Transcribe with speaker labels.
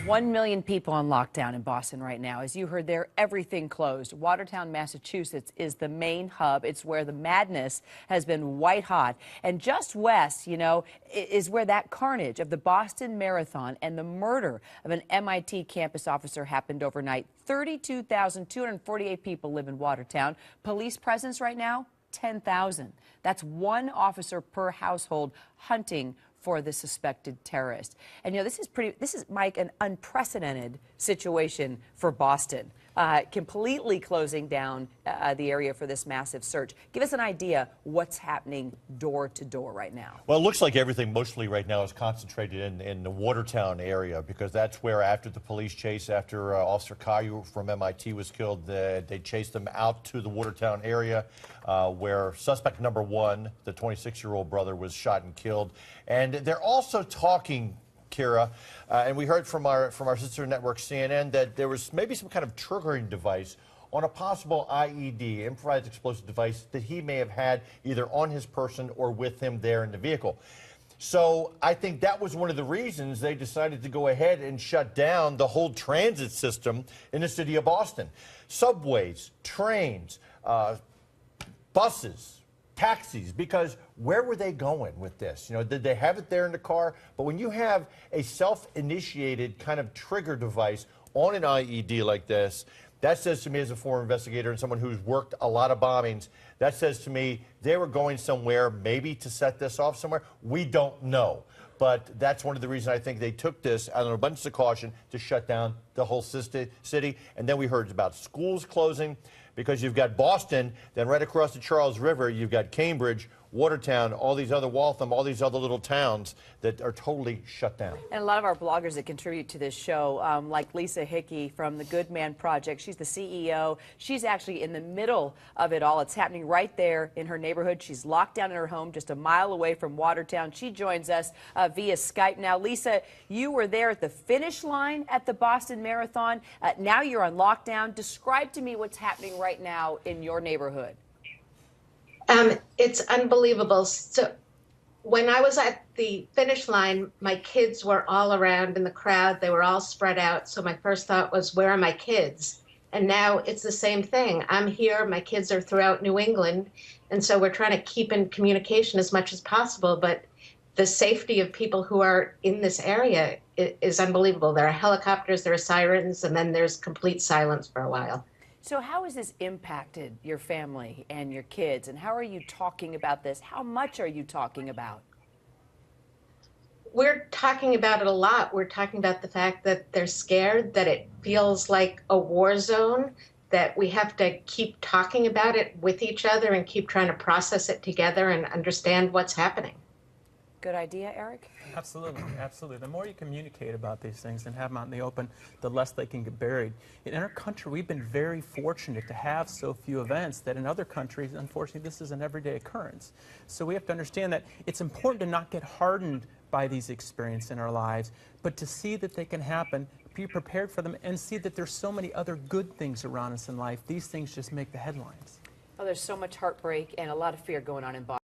Speaker 1: 1 million people on lockdown in Boston right now. As you heard there, everything closed. Watertown, Massachusetts is the main hub. It's where the madness has been white hot. And just west, is where that carnage of the Boston Marathon and the murder of an MIT campus officer happened overnight. 32,248 people live in Watertown. Police presence right now, 10,000. That's one officer per household hunting for the suspected terrorist. And this is, Mike, an unprecedented situation for Boston, completely closing down the area for this massive search. Give us an idea what's happening door to door right now.
Speaker 2: Well, it looks like everything mostly right now is concentrated in the Watertown area, because that's where, after the police chase after Officer Caillou from MIT was killed, they chased him out to the Watertown area where suspect number one, the 26-year-old brother, was shot and killed. And they're also talking, Kira, and we heard from our sister network CNN that there was maybe some kind of triggering device on a possible IED, improvised explosive device, that he may have had either on his person or with him there in the vehicle. So I think that was one of the reasons they decided to go ahead and shut down the whole transit system in the city of Boston. Subways, trains, buses, taxis, because where were they going with this? Did they have it there in the car? But when you have a self-initiated kind of trigger device on an IED like this, that says to me, as a former investigator and someone who's worked a lot of bombings, that says to me they were going somewhere, maybe to set this off somewhere. We don't know. But that's one of the reasons I think they took this out of an abundance of caution to shut down the whole city. And then we heard about schools closing, because you've got Boston, then right across the Charles River, you've got Cambridge, Watertown, all these other Waltham, all these other little towns that are totally shut down.
Speaker 1: And a lot of our bloggers that contribute to this show, like Lisa Hickey from the Good Man Project, she's the CEO. She's actually in the middle of it all. It's happening right there in her neighborhood. She's locked down in her home just a mile away from Watertown. She joins us via Skype now. Lisa, you were there at the finish line at the Boston Marathon. Now you're on lockdown. Describe to me what's happening right now in your neighborhood.
Speaker 3: It's unbelievable. So when I was at the finish line, my kids were all around in the crowd. They were all spread out. So my first thought was, where are my kids? And now it's the same thing. I'm here. My kids are throughout New England. And so we're trying to keep in communication as much as possible. But the safety of people who are in this area is unbelievable. There are helicopters, there are sirens, and then there's complete silence for a while.
Speaker 1: So how has this impacted your family and your kids, and how are you talking about this? How much are you talking about?
Speaker 3: We're talking about it a lot. We're talking about the fact that they're scared, that it feels like a war zone, that we have to keep talking about it with each other and keep trying to process it together and understand what's happening.
Speaker 1: Good idea, Eric?
Speaker 4: Absolutely, absolutely. The more you communicate about these things and have them out in the open, the less they can get buried. In our country, we've been very fortunate to have so few events that in other countries, unfortunately, this is an everyday occurrence. So we have to understand that it's important to not get hardened by these experiences in our lives, but to see that they can happen, be prepared for them, and see that there's so many other good things around us in life. These things just make the headlines.
Speaker 1: Oh, there's so much heartbreak and a lot of fear going on in Boston.